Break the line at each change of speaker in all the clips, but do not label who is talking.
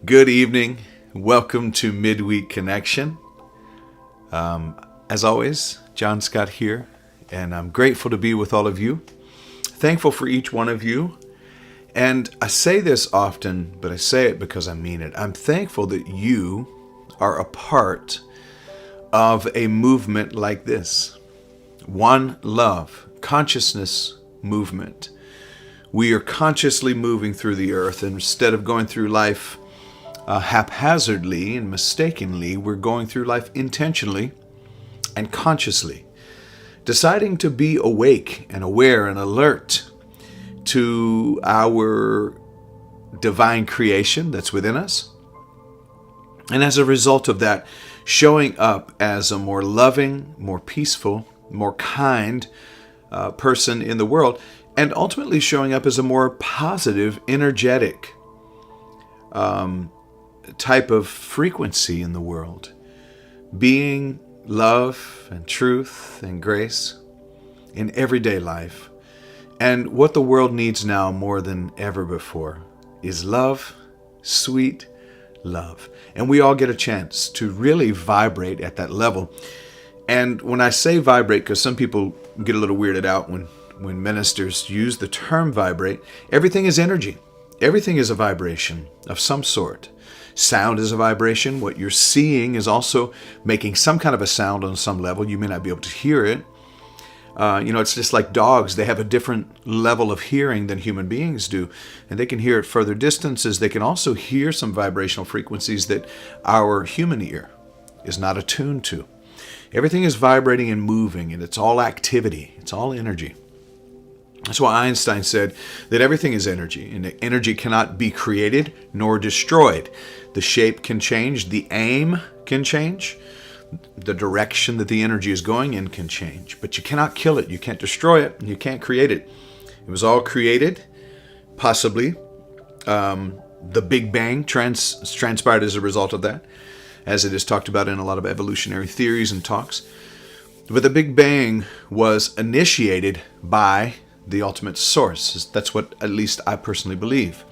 Good evening. Welcome to Midweek Connection. As always, John Scott here, and I'm grateful to be with all of you. Thankful for each one of you. And I say this often, but I say it because I mean it. I'm thankful that you are a part of a movement like this. One Love, consciousness movement. We are consciously moving through the earth, and instead of going through life haphazardly and mistakenly, we're going through life intentionally and consciously, deciding to be awake and aware and alert to our divine creation that's within us. And as a result of that, showing up as a more loving, more peaceful, more kind person in the world, and ultimately showing up as a more positive, energetic type of frequency in the world, being love and truth and grace in everyday life. And what the world needs now more than ever before is love, sweet love. And we all get a chance to really vibrate at that level. And when I say vibrate, because some people get a little weirded out when ministers use the term vibrate, everything is energy. Everything is a vibration of some sort. Sound is a vibration. What you're seeing is also making some kind of a sound on some level. You may not be able to hear it. It's just like dogs. They have a different level of hearing than human beings do. And they can hear at further distances. They can also hear some vibrational frequencies that our human ear is not attuned to. Everything is vibrating and moving, and it's all activity. It's all energy. That's why Einstein said that everything is energy, and that energy cannot be created nor destroyed. The shape can change, the aim can change, the direction that the energy is going in can change, but you cannot kill it, you can't destroy it, and you can't create it. It was all created, possibly. The Big Bang transpired as a result of that, as it is talked about in a lot of evolutionary theories and talks. But the Big Bang was initiated by the ultimate source. That's what at least I personally believe.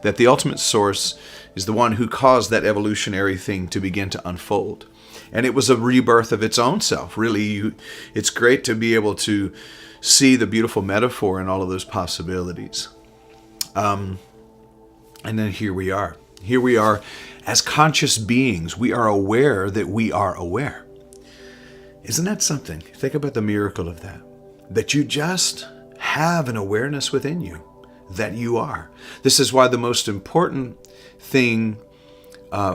That the ultimate source is the one who caused that evolutionary thing to begin to unfold. And it was a rebirth of its own self. Really, it's great to be able to see the beautiful metaphor in all of those possibilities. And then here we are. Here we are as conscious beings. We are aware that we are aware. Isn't that something? Think about the miracle of that. That you just have an awareness within you that you are. This is why the most important thing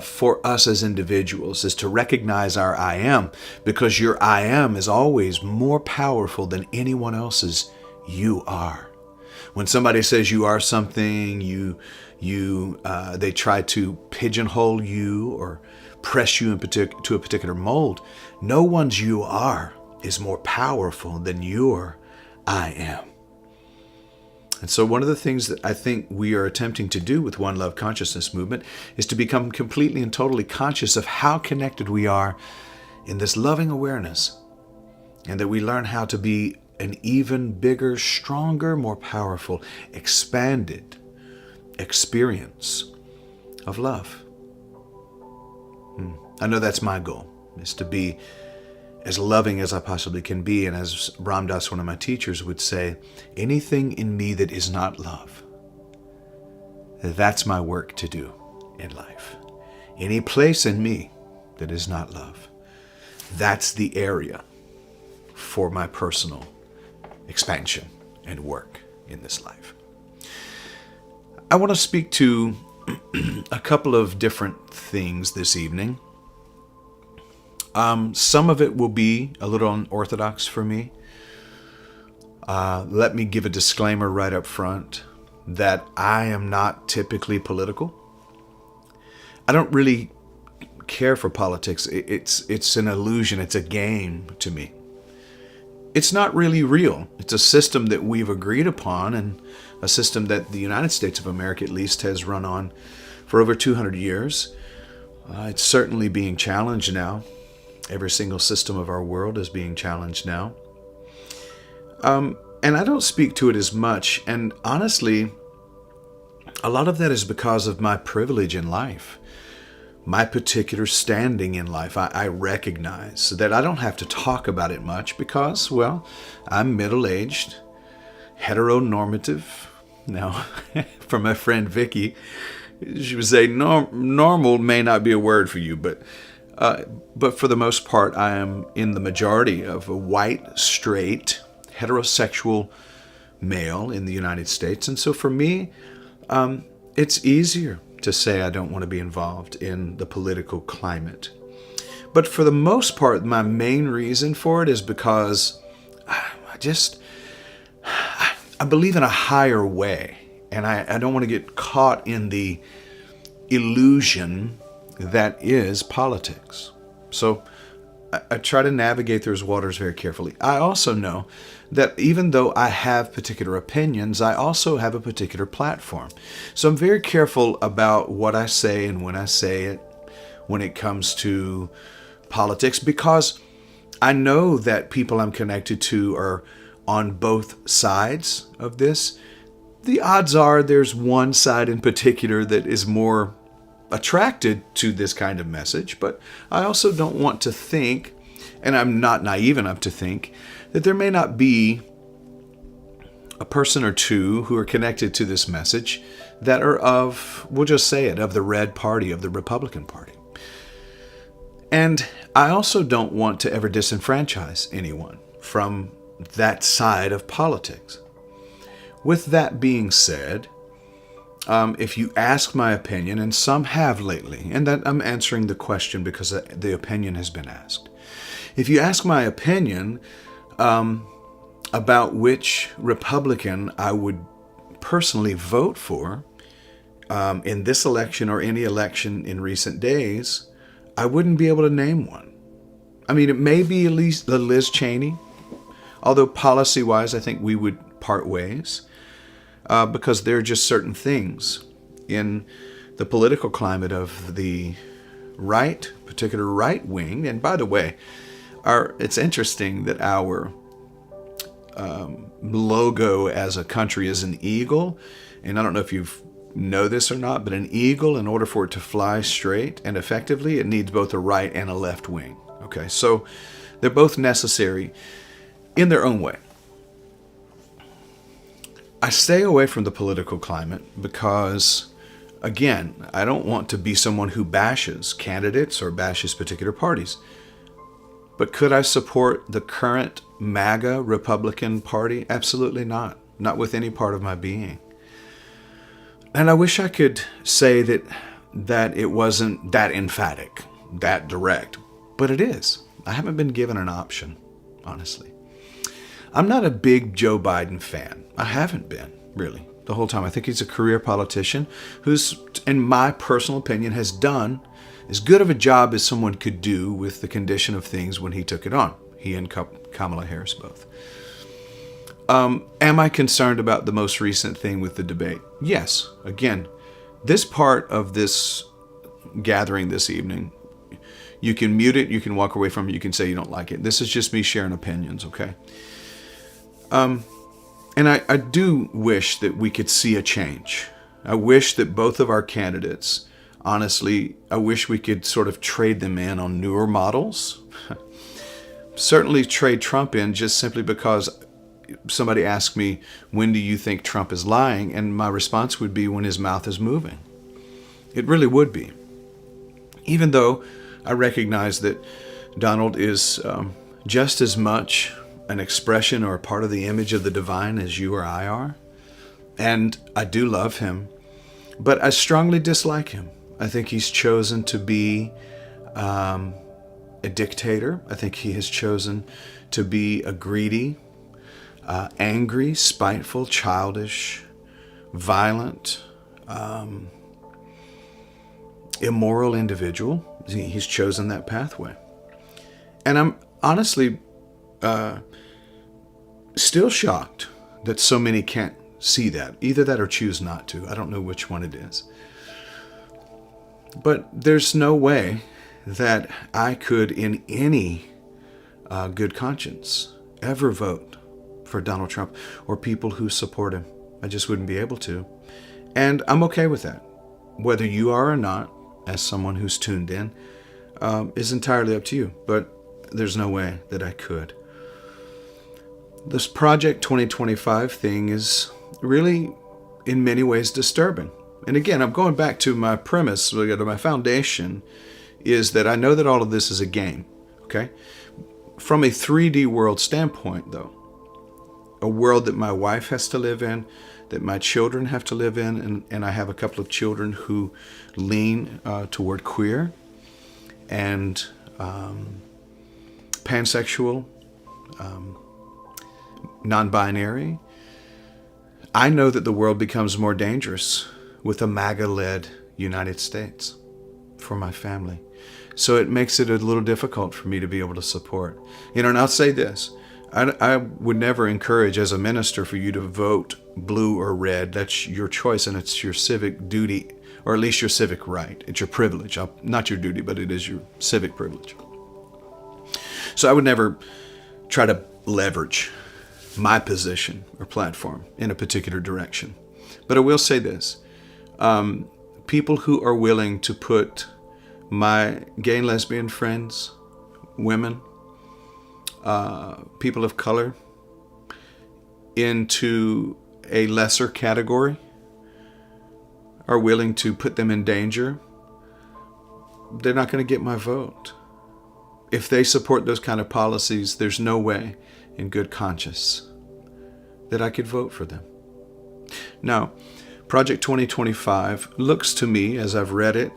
for us as individuals is to recognize our I am, because your I am is always more powerful than anyone else's you are. When somebody says you are something, they try to pigeonhole you or press you to a particular mold. No one's you are is more powerful than your I am. And so one of the things that I think we are attempting to do with One Love Consciousness Movement is to become completely and totally conscious of how connected we are in this loving awareness, and that we learn how to be an even bigger, stronger, more powerful, expanded experience of love. I know that's my goal, is to be as loving as I possibly can be. And as Ram Dass, one of my teachers, would say, anything in me that is not love, that's my work to do in life. Any place in me that is not love, that's the area for my personal expansion and work in this life. I want to speak to a couple of different things this evening. Some of it will be a little unorthodox for me. Let me give a disclaimer right up front that I am not typically political. I don't really care for politics. It's an illusion. It's a game to me. It's not really real. It's a system that we've agreed upon, and a system that the United States of America at least has run on for over 200 years. It's certainly being challenged now. Every single system of our world is being challenged now. And I don't speak to it as much. And honestly, A lot of that is because of my privilege in life, my particular standing in life. I recognize that I don't have to talk about it much because, well, I'm middle-aged, heteronormative. Now, from my friend Vicky, she would say normal may not be a word for you, but for the most part, I am in the majority of a white, straight, heterosexual male in the United States. And so for me, it's easier to say I don't want to be involved in the political climate. But for the most part, my main reason for it is because I believe in a higher way, and I don't want to get caught in the illusion that is politics. So I try to navigate those waters very carefully. I also know that even though I have particular opinions, I also have a particular platform. So I'm very careful about what I say and when I say it when it comes to politics, because I know that people I'm connected to are on both sides of this. The odds are there's one side in particular that is more attracted to this kind of message, but I also don't want to think, and I'm not naive enough to think, that there may not be a person or two who are connected to this message that are of, we'll just say it, of the red party, of the Republican Party. And I also don't want to ever disenfranchise anyone from that side of politics. With that being said, if you ask my opinion, and some have lately, and that I'm answering the question because the opinion has been asked. If you ask my opinion about which Republican I would personally vote for in this election or any election in recent days, I wouldn't be able to name one. I mean, it may be at least Liz Cheney, although policy-wise I think we would part ways. Because there are just certain things in the political climate of the right, particular right wing. And by the way, it's interesting that our logo as a country is an eagle. And I don't know if you know this or not, but an eagle, in order for it to fly straight and effectively, it needs both a right and a left wing. Okay, so they're both necessary in their own way. I stay away from the political climate because, again, I don't want to be someone who bashes candidates or bashes particular parties. But could I support the current MAGA Republican Party? Absolutely not. Not with any part of my being. And I wish I could say that it wasn't that emphatic, that direct. But it is. I haven't been given an option, honestly. I'm not a big Joe Biden fan. I haven't been, really, the whole time. I think he's a career politician who's, in my personal opinion, has done as good of a job as someone could do with the condition of things when he took it on. He and Kamala Harris both. Am I concerned about the most recent thing with the debate? Yes. Again, this part of this gathering this evening, you can mute it, you can walk away from it, you can say you don't like it. This is just me sharing opinions, okay? And I do wish that we could see a change. I wish that both of our candidates, honestly, I wish we could sort of trade them in on newer models. Certainly trade Trump in just simply because somebody asked me, when do you think Trump is lying? And my response would be when his mouth is moving. It really would be. Even though I recognize that Donald is just as much an expression or a part of the image of the divine as you or I are. And I do love him, but I strongly dislike him. I think he's chosen to be a dictator. I think he has chosen to be a greedy, angry, spiteful, childish, violent, immoral individual. He's chosen that pathway. And I'm honestly still shocked that so many can't see that. Either that or choose not to. I don't know which one it is. But there's no way that I could, in any good conscience, ever vote for Donald Trump or people who support him. I just wouldn't be able to. And I'm okay with that. Whether you are or not, as someone who's tuned in, is entirely up to you. But there's no way that I could. This Project 2025 thing is really, in many ways, disturbing. And again, I'm going back to my premise, my foundation, is that I know that all of this is a game, okay? From a 3D world standpoint, though, a world that my wife has to live in, that my children have to live in, and I have a couple of children who lean toward queer and pansexual, non-binary. I know that the world becomes more dangerous with a MAGA-led United States for my family. So it makes it a little difficult for me to be able to support. And I'll say this. I would never encourage as a minister for you to vote blue or red. That's your choice, and it's your civic duty, or at least your civic right. It's your privilege. Not your duty, but it is your civic privilege. So I would never try to leverage my position or platform in a particular direction. But I will say this. People who are willing to put my gay and lesbian friends, women, people of color into a lesser category, are willing to put them in danger, they're not going to get my vote. If they support those kind of policies, there's no way in good conscience that I could vote for them. Now, Project 2025 looks to me, as I've read it,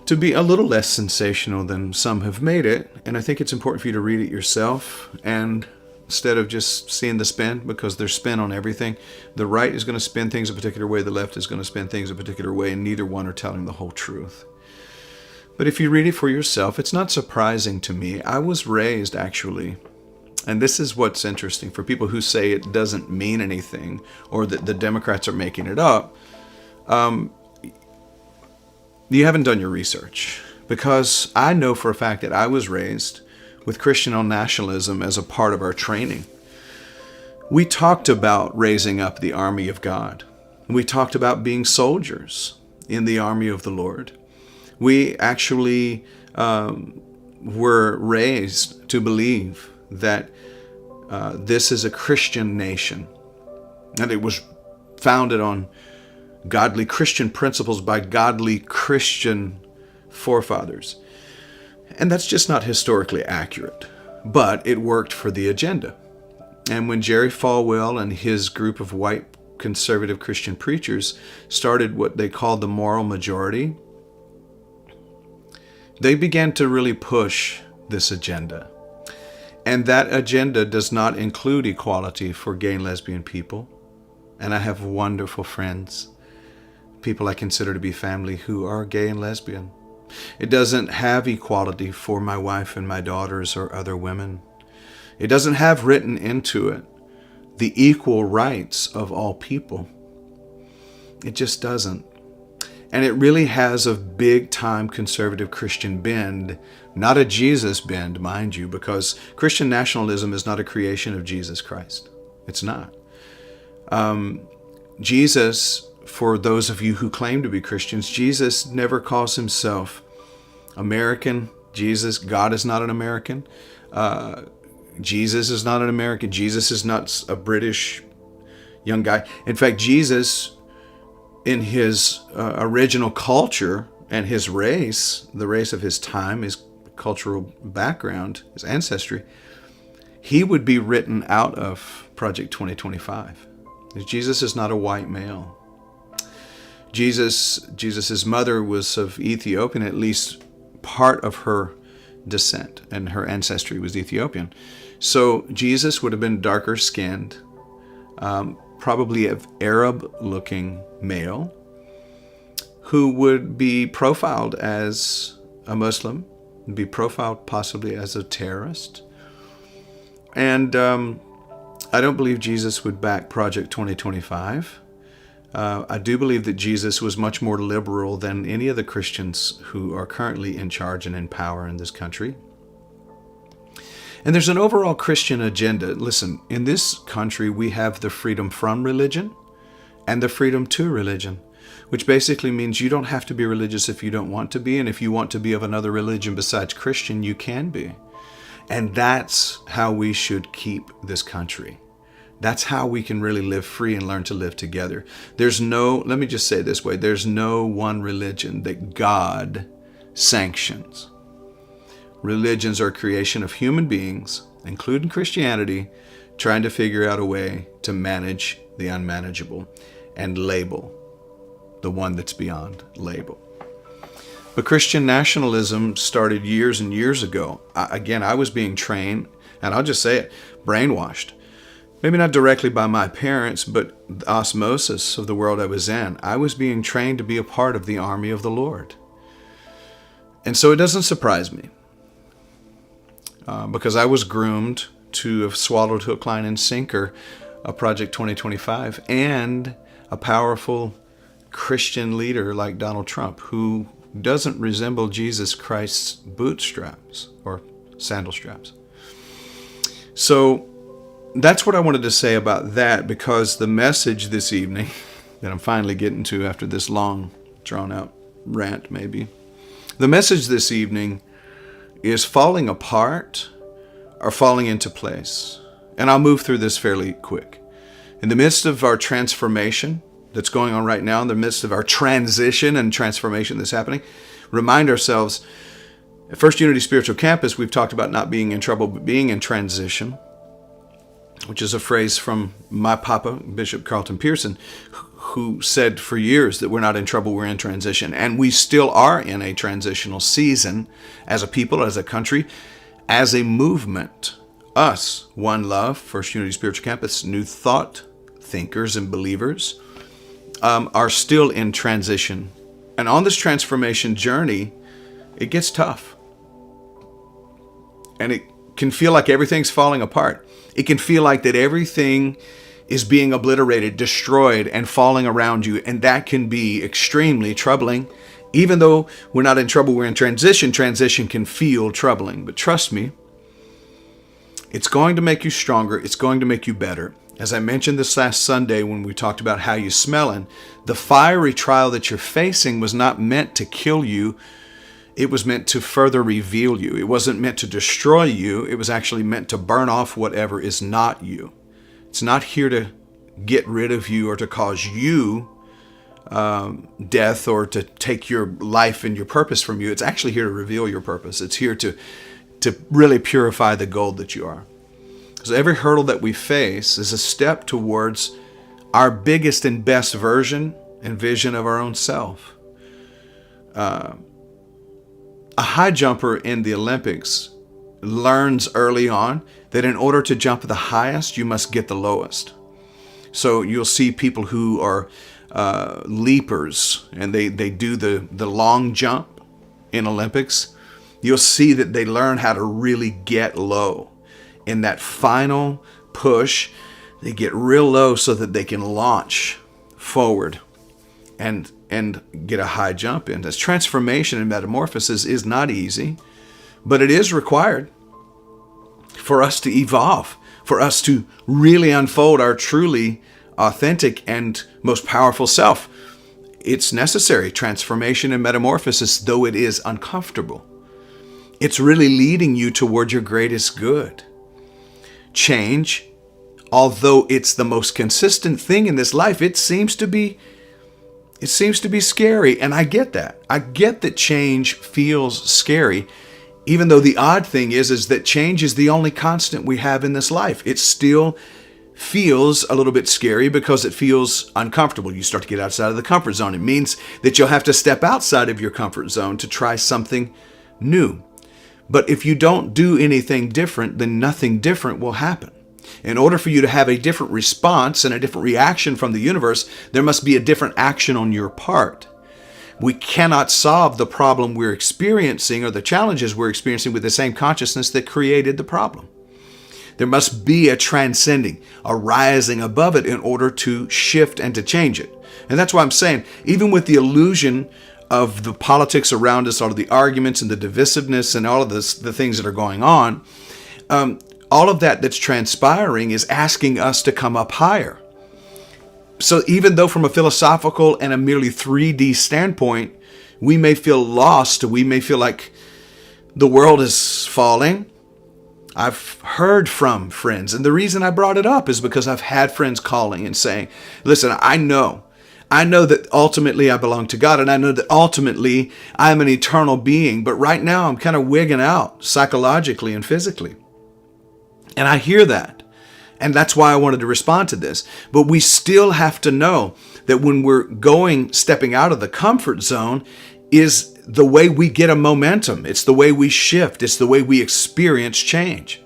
to be a little less sensational than some have made it. And I think it's important for you to read it yourself. And instead of just seeing the spin, because there's spin on everything, the right is going to spin things a particular way, the left is going to spin things a particular way, and neither one are telling the whole truth. But if you read it for yourself, it's not surprising to me. I was raised, actually, and this is what's interesting for people who say it doesn't mean anything or that the Democrats are making it up. You haven't done your research, because I know for a fact that I was raised with Christian nationalism as a part of our training. We talked about raising up the army of God. We talked about being soldiers in the army of the Lord. We actually were raised to believe that this is a Christian nation, and it was founded on godly Christian principles by godly Christian forefathers. And that's just not historically accurate, but it worked for the agenda. And when Jerry Falwell and his group of white conservative Christian preachers started what they called the moral majority, they began to really push this agenda. And that agenda does not include equality for gay and lesbian people. And I have wonderful friends, people I consider to be family, who are gay and lesbian. It doesn't have equality for my wife and my daughters or other women. It doesn't have written into it the equal rights of all people. It just doesn't. And it really has a big-time conservative Christian bend, not a Jesus bend, mind you, because Christian nationalism is not a creation of Jesus Christ. It's not. Jesus, for those of you who claim to be Christians, Jesus never calls himself American. God is not an American. Jesus is not an American. Jesus is not a British young guy. In fact, Jesus, in his original culture and his race, the race of his time, his cultural background, his ancestry, he would be written out of Project 2025. Jesus is not a white male. Jesus's mother was of Ethiopian, at least part of her descent, and her ancestry was Ethiopian. So Jesus would have been darker skinned, probably of Arab-looking male, who would be profiled as a Muslim, be profiled possibly as a terrorist. And I don't believe Jesus would back Project 2025. I do believe that Jesus was much more liberal than any of the Christians who are currently in charge and in power in this country. And there's an overall Christian agenda. Listen, in this country, we have the freedom from religion and the freedom to religion. which basically means you don't have to be religious if you don't want to be. And if you want to be of another religion besides Christian, you can be. And that's how we should keep this country. That's how we can really live free and learn to live together. Let me just say it this way, there's no one religion that God sanctions. Religions are a creation of human beings, including Christianity, trying to figure out a way to manage the unmanageable and label the one that's beyond label. But Christian nationalism started years and years ago. I was being trained, and I'll just say it, brainwashed. Maybe not directly by my parents, but the osmosis of the world I was in. I was being trained to be a part of the army of the Lord. And so it doesn't surprise me, because I was groomed to have swallowed hook, line, and sinker a Project 2025 and a powerful Christian leader like Donald Trump, who doesn't resemble Jesus Christ's bootstraps or sandal straps. So that's what I wanted to say about that, because the message this evening that I'm finally getting to after this long, drawn-out rant maybe, the message this evening is falling apart or falling into place. And I'll move through this fairly quick. In the midst of our transformation that's going on right now, in the midst of our transition and transformation that's happening, remind ourselves, at First Unity Spiritual Campus, we've talked about not being in trouble, but being in transition, which is a phrase from my papa, Bishop Carlton Pearson, who said for years that we're not in trouble, we're in transition. And we still are in a transitional season as a people, as a country, as a movement. Us, One Love, First Unity Spiritual Campus, New Thought thinkers and believers, are still in transition. And on this transformation journey, it gets tough. And it can feel like everything's falling apart. It can feel like that everything is being obliterated, destroyed, and falling around you. And that can be extremely troubling. Even though we're not in trouble, we're in transition. Transition can feel troubling. But trust me, it's going to make you stronger. It's going to make you better. As I mentioned this last Sunday when we talked about how you're smelling, the fiery trial that you're facing was not meant to kill you. It was meant to further reveal you. It wasn't meant to destroy you. It was actually meant to burn off whatever is not you. It's not here to get rid of you or to cause you death or to take your life and your purpose from you. It's actually here to reveal your purpose. It's here to really purify the gold that you are. So every hurdle that we face is a step towards our biggest and best version and vision of our own self. A high jumper in the Olympics learns early on that in order to jump the highest, you must get the lowest. So you'll see people who are leapers and they do the long jump in Olympics. You'll see that they learn how to really get low. In that final push, they get real low so that they can launch forward and get a high jump in. This transformation and metamorphosis is not easy, but it is required for us to evolve, for us to really unfold our truly authentic and most powerful self. It's necessary, transformation and metamorphosis, though it is uncomfortable. It's really leading you toward your greatest good. Change, although it's the most consistent thing in this life, it seems to be scary. And I get that. I get that change feels scary, even though the odd thing is that change is the only constant we have in this life. It still feels a little bit scary because it feels uncomfortable. You start to get outside of the comfort zone. It means that you'll have to step outside of your comfort zone to try something new. But if you don't do anything different, then nothing different will happen. In order for you to have a different response and a different reaction from the universe, there must be a different action on your part. We cannot solve the problem we're experiencing or the challenges we're experiencing with the same consciousness that created the problem. There must be a transcending, a rising above it in order to shift and to change it. And that's why I'm saying, even with the illusion of the politics around us, all of the arguments and the divisiveness and all of this, the things that are going on, all of that's transpiring is asking us to come up higher. So even though from a philosophical and a merely 3D standpoint, we may feel lost, we may feel like the world is falling, I've heard from friends, and the reason I brought it up is because I've had friends calling and saying, listen, I know that ultimately I belong to God, and I know that ultimately I'm an eternal being, but right now I'm kind of wigging out psychologically and physically. And I hear that. And that's why I wanted to respond to this. But we still have to know that when we're stepping out of the comfort zone is the way we get a momentum. It's the way we shift. It's the way we experience change.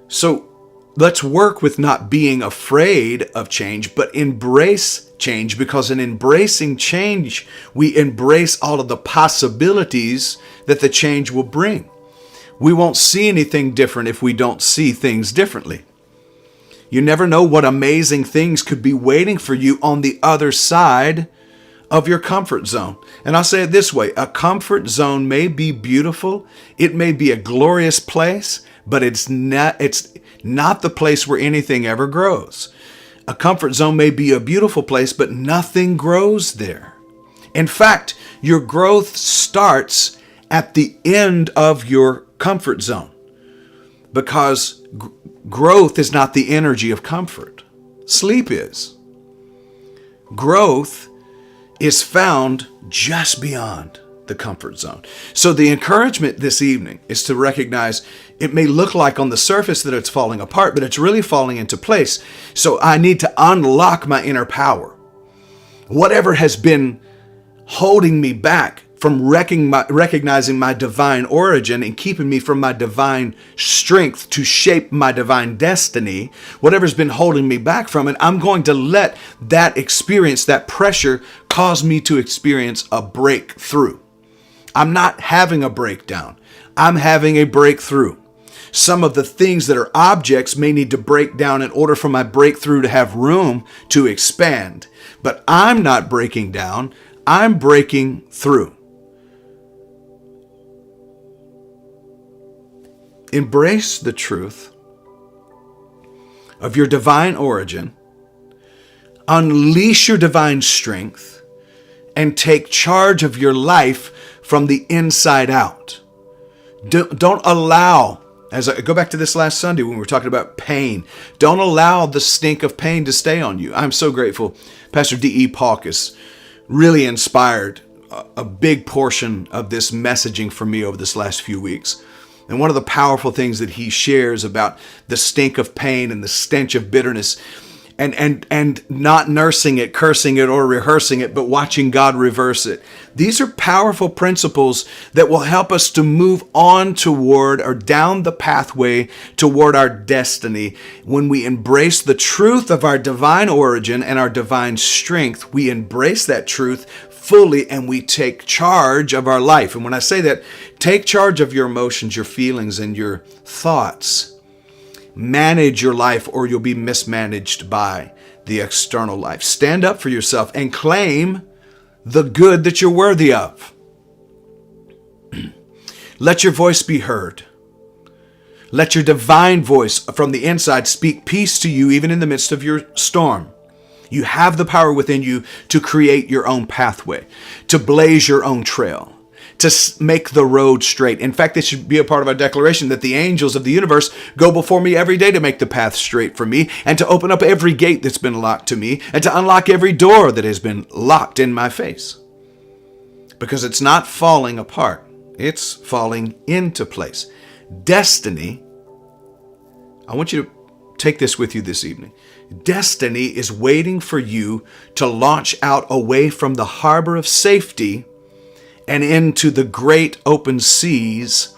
So let's work with not being afraid of change, but embrace change, because in embracing change, we embrace all of the possibilities that the change will bring. We won't see anything different if we don't see things differently. You never know what amazing things could be waiting for you on the other side of your comfort zone. And I'll say it this way, a comfort zone may be beautiful, it may be a glorious place, but it's not the place where anything ever grows. A comfort zone may be a beautiful place, but nothing grows there. In fact, your growth starts at the end of your comfort zone, because growth is not the energy of comfort. Sleep is. Growth is found just beyond the comfort zone. So the encouragement this evening is to recognize it may look like on the surface that it's falling apart, but it's really falling into place. So I need to unlock my inner power. Whatever has been holding me back from recognizing my divine origin and keeping me from my divine strength to shape my divine destiny, whatever's been holding me back from it, I'm going to let that experience, that pressure, cause me to experience a breakthrough. I'm not having a breakdown. I'm having a breakthrough. Some of the things that are objects may need to break down in order for my breakthrough to have room to expand. But I'm not breaking down. I'm breaking through. Embrace the truth of your divine origin, unleash your divine strength, and take charge of your life from the inside out. Don't allow, as I go back to this last Sunday when we were talking about pain, don't allow the stink of pain to stay on you. I'm so grateful. Pastor D.E. Paucus really inspired a big portion of this messaging for me over this last few weeks. And one of the powerful things that he shares about the stink of pain and the stench of bitterness and not nursing it, cursing it, or rehearsing it, but watching God reverse it. These are powerful principles that will help us to move on toward or down the pathway toward our destiny. When we embrace the truth of our divine origin and our divine strength, we embrace that truth fully and we take charge of our life. And when I say that, take charge of your emotions, your feelings, and your thoughts. Manage your life or you'll be mismanaged by the external life. Stand up for yourself and claim the good that you're worthy of. Let your voice be heard. Let your divine voice from the inside speak peace to you even in the midst of your storm. You have the power within you to create your own pathway, to blaze your own trail, to make the road straight. In fact, this should be a part of our declaration that the angels of the universe go before me every day to make the path straight for me and to open up every gate that's been locked to me and to unlock every door that has been locked in my face. Because it's not falling apart. It's falling into place. Destiny, I want you to take this with you this evening. Destiny is waiting for you to launch out away from the harbor of safety and into the great open seas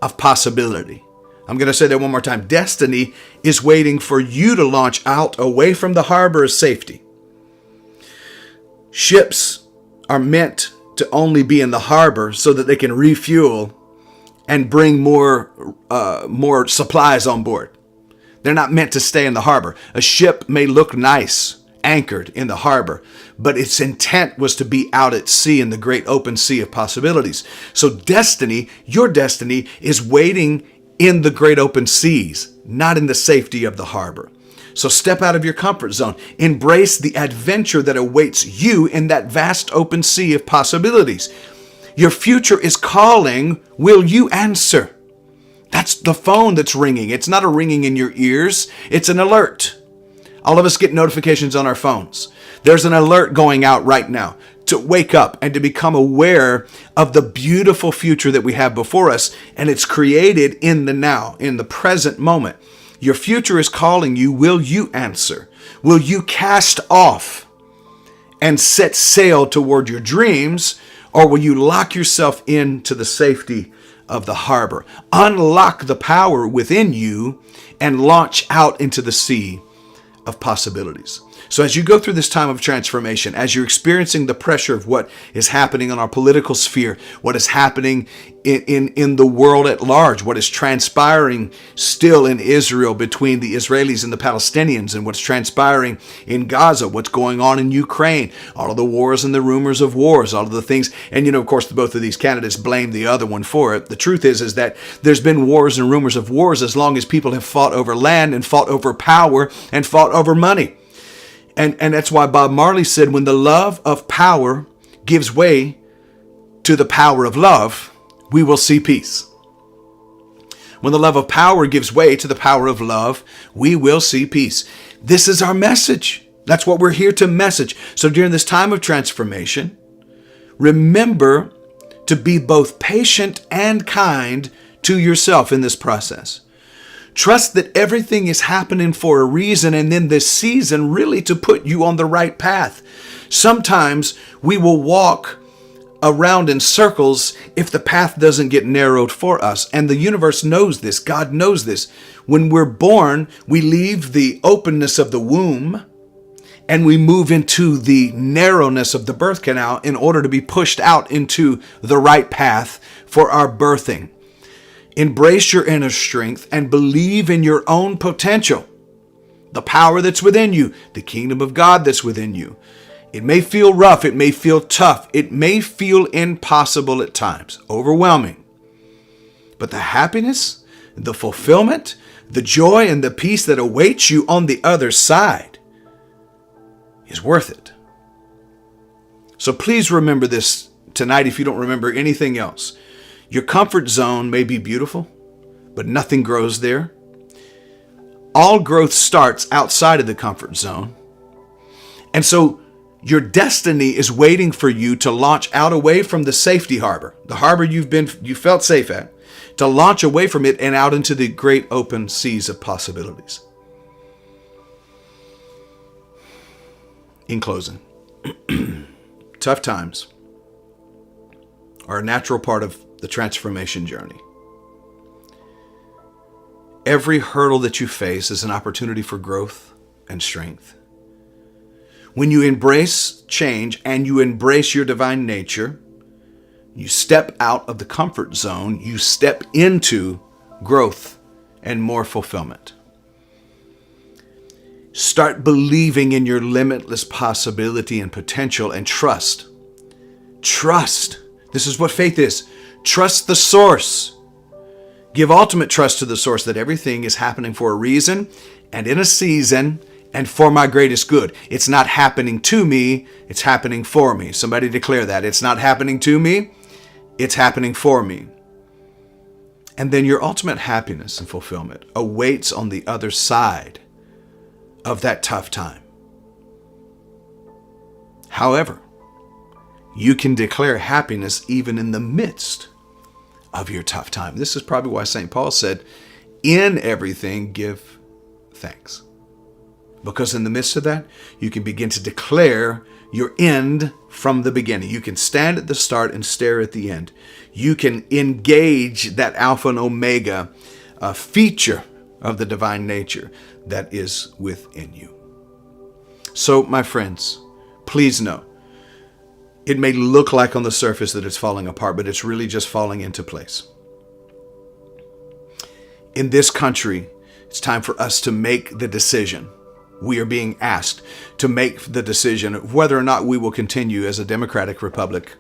of possibility. I'm going to say that one more time. Destiny is waiting for you to launch out away from the harbor of safety. Ships are meant to only be in the harbor so that they can refuel and bring more supplies on board. They're not meant to stay in the harbor. A ship may look nice anchored in the harbor, but its intent was to be out at sea in the great open sea of possibilities. So destiny, your destiny, is waiting in the great open seas, not in the safety of the harbor. So step out of your comfort zone. Embrace the adventure that awaits you in that vast open sea of possibilities. Your future is calling. Will you answer? That's the phone that's ringing. It's not a ringing in your ears. It's an alert. All of us get notifications on our phones. There's an alert going out right now to wake up and to become aware of the beautiful future that we have before us. And it's created in the now, in the present moment. Your future is calling you. Will you answer? Will you cast off and set sail toward your dreams? Or will you lock yourself into the safety of the harbor? Unlock the power within you and launch out into the sea of possibilities. So as you go through this time of transformation, as you're experiencing the pressure of what is happening in our political sphere, what is happening in the world at large, what is transpiring still in Israel between the Israelis and the Palestinians, and what's transpiring in Gaza, what's going on in Ukraine, all of the wars and the rumors of wars, all of the things. And, of course, both of these candidates blame the other one for it. The truth is that there's been wars and rumors of wars as long as people have fought over land and fought over power and fought over money. And that's why Bob Marley said, when the love of power gives way to the power of love, we will see peace. When the love of power gives way to the power of love, we will see peace. This is our message. That's what we're here to message. So during this time of transformation, remember to be both patient and kind to yourself in this process. Trust that everything is happening for a reason, and then this season really to put you on the right path. Sometimes we will walk around in circles if the path doesn't get narrowed for us. And the universe knows this. God knows this. When we're born, we leave the openness of the womb and we move into the narrowness of the birth canal in order to be pushed out into the right path for our birthing. Embrace your inner strength and believe in your own potential, the power that's within you, the kingdom of God that's within you. It may feel rough. It may feel tough. It may feel impossible at times, overwhelming. But the happiness, the fulfillment, the joy, and the peace that awaits you on the other side is worth it. So please remember this tonight if you don't remember anything else. Your comfort zone may be beautiful, but nothing grows there. All growth starts outside of the comfort zone. And so your destiny is waiting for you to launch out away from the safety harbor, the harbor you felt safe at, to launch away from it and out into the great open seas of possibilities. In closing, tough times are a natural part of the transformation journey. Every hurdle that you face is an opportunity for growth and strength. When you embrace change and you embrace your divine nature, you step out of the comfort zone, you step into growth and more fulfillment. Start believing in your limitless possibility and potential and trust. Trust. This is what faith is. Trust the source. Give ultimate trust to the source that everything is happening for a reason and in a season and for my greatest good. It's not happening to me, it's happening for me. Somebody declare that. It's not happening to me, it's happening for me. And then your ultimate happiness and fulfillment awaits on the other side of that tough time. However, you can declare happiness even in the midst of your tough time. This is probably why St. Paul said, in everything give thanks. Because in the midst of that, you can begin to declare your end from the beginning. You can stand at the start and stare at the end. You can engage that Alpha and Omega feature of the divine nature that is within you. So, my friends, please know, it may look like on the surface that it's falling apart, but it's really just falling into place. In this country, it's time for us to make the decision. We are being asked to make the decision of whether or not we will continue as a democratic republic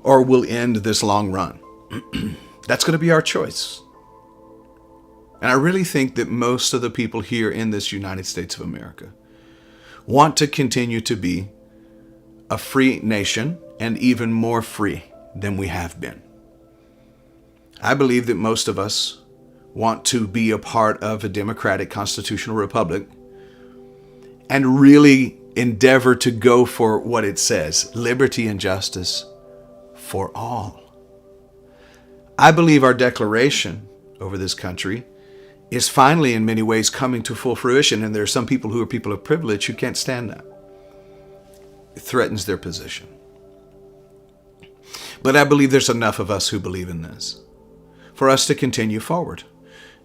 or will end this long run. That's going to be our choice. And I really think that most of the people here in this United States of America want to continue to be a free nation and even more free than we have been. I believe that most of us want to be a part of a democratic constitutional republic and really endeavor to go for what it says, liberty and justice for all. I believe our declaration over this country is finally in many ways coming to full fruition, and there are some people who are people of privilege who can't stand that. It threatens their position. But I believe there's enough of us who believe in this for us to continue forward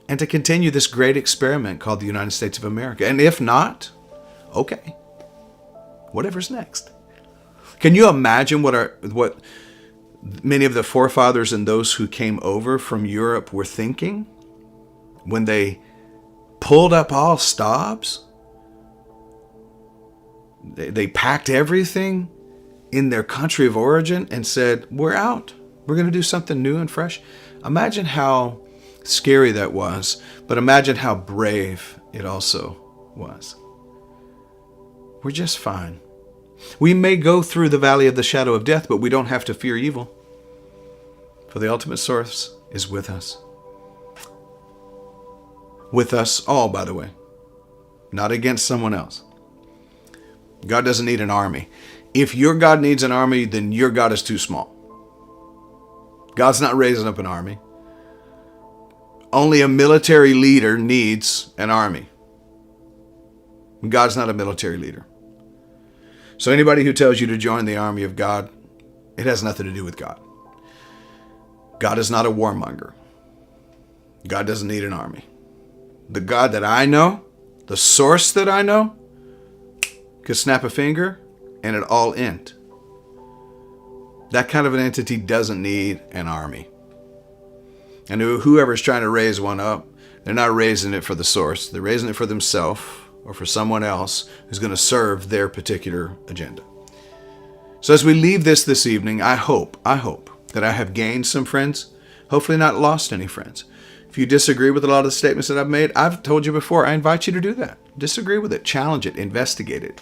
and to continue this great experiment called the United States of America. And if not, okay, whatever's next. Can you imagine what many of the forefathers and those who came over from Europe were thinking when they pulled up all stops? They packed everything in their country of origin and said, we're out. We're going to do something new and fresh. Imagine how scary that was, but imagine how brave it also was. We're just fine. We may go through the valley of the shadow of death, but we don't have to fear evil, for the ultimate source is with us. With us all, by the way, not against someone else. God doesn't need an army. If your God needs an army, then your God is too small. God's not raising up an army. Only a military leader needs an army. God's not a military leader. So anybody who tells you to join the army of God, it has nothing to do with God. God is not a warmonger. God doesn't need an army. The God that I know, the source that I know, could snap a finger and it all end. That kind of an entity doesn't need an army. And whoever's trying to raise one up, they're not raising it for the source. They're raising it for themselves or for someone else who's going to serve their particular agenda. So as we leave this evening, I hope that I have gained some friends, hopefully not lost any friends. If you disagree with a lot of the statements that I've made, I've told you before, I invite you to do that. Disagree with it, challenge it, investigate it.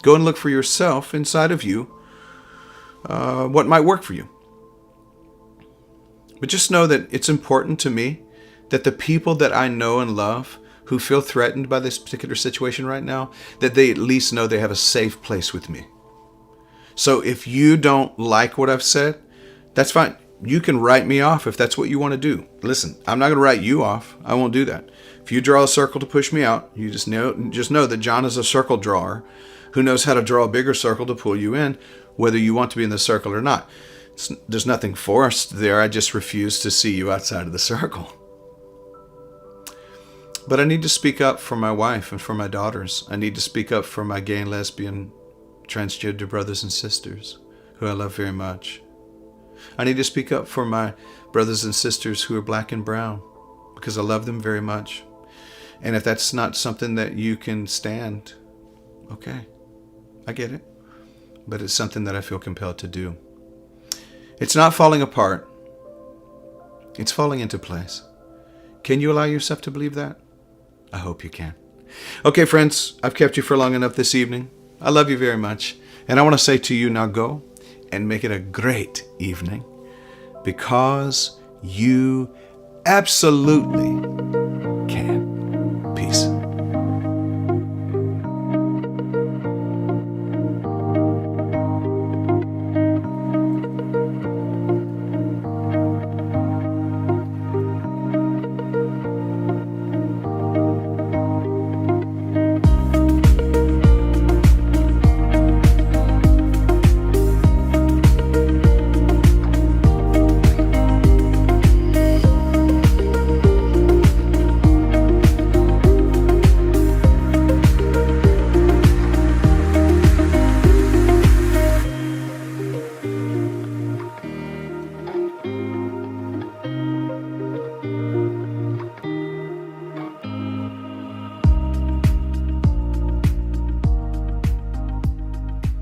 Go and look for yourself inside of you what might work for you. But just know that it's important to me that the people that I know and love who feel threatened by this particular situation right now, that they at least know they have a safe place with me. So if you don't like what I've said, that's fine. You can write me off if that's what you want to do. Listen, I'm not going to write you off. I won't do that. If you draw a circle to push me out, you just know that John is a circle drawer who knows how to draw a bigger circle to pull you in, whether you want to be in the circle or not. There's nothing forced there. I just refuse to see you outside of the circle. But I need to speak up for my wife and for my daughters. I need to speak up for my gay and lesbian, transgender brothers and sisters who I love very much. I need to speak up for my brothers and sisters who are black and brown because I love them very much. And if that's not something that you can stand, okay, I get it. But it's something that I feel compelled to do. It's not falling apart. It's falling into place. Can you allow yourself to believe that? I hope you can. Okay, friends, I've kept you for long enough this evening. I love you very much. And I want to say to you, now go and make it a great evening because you absolutely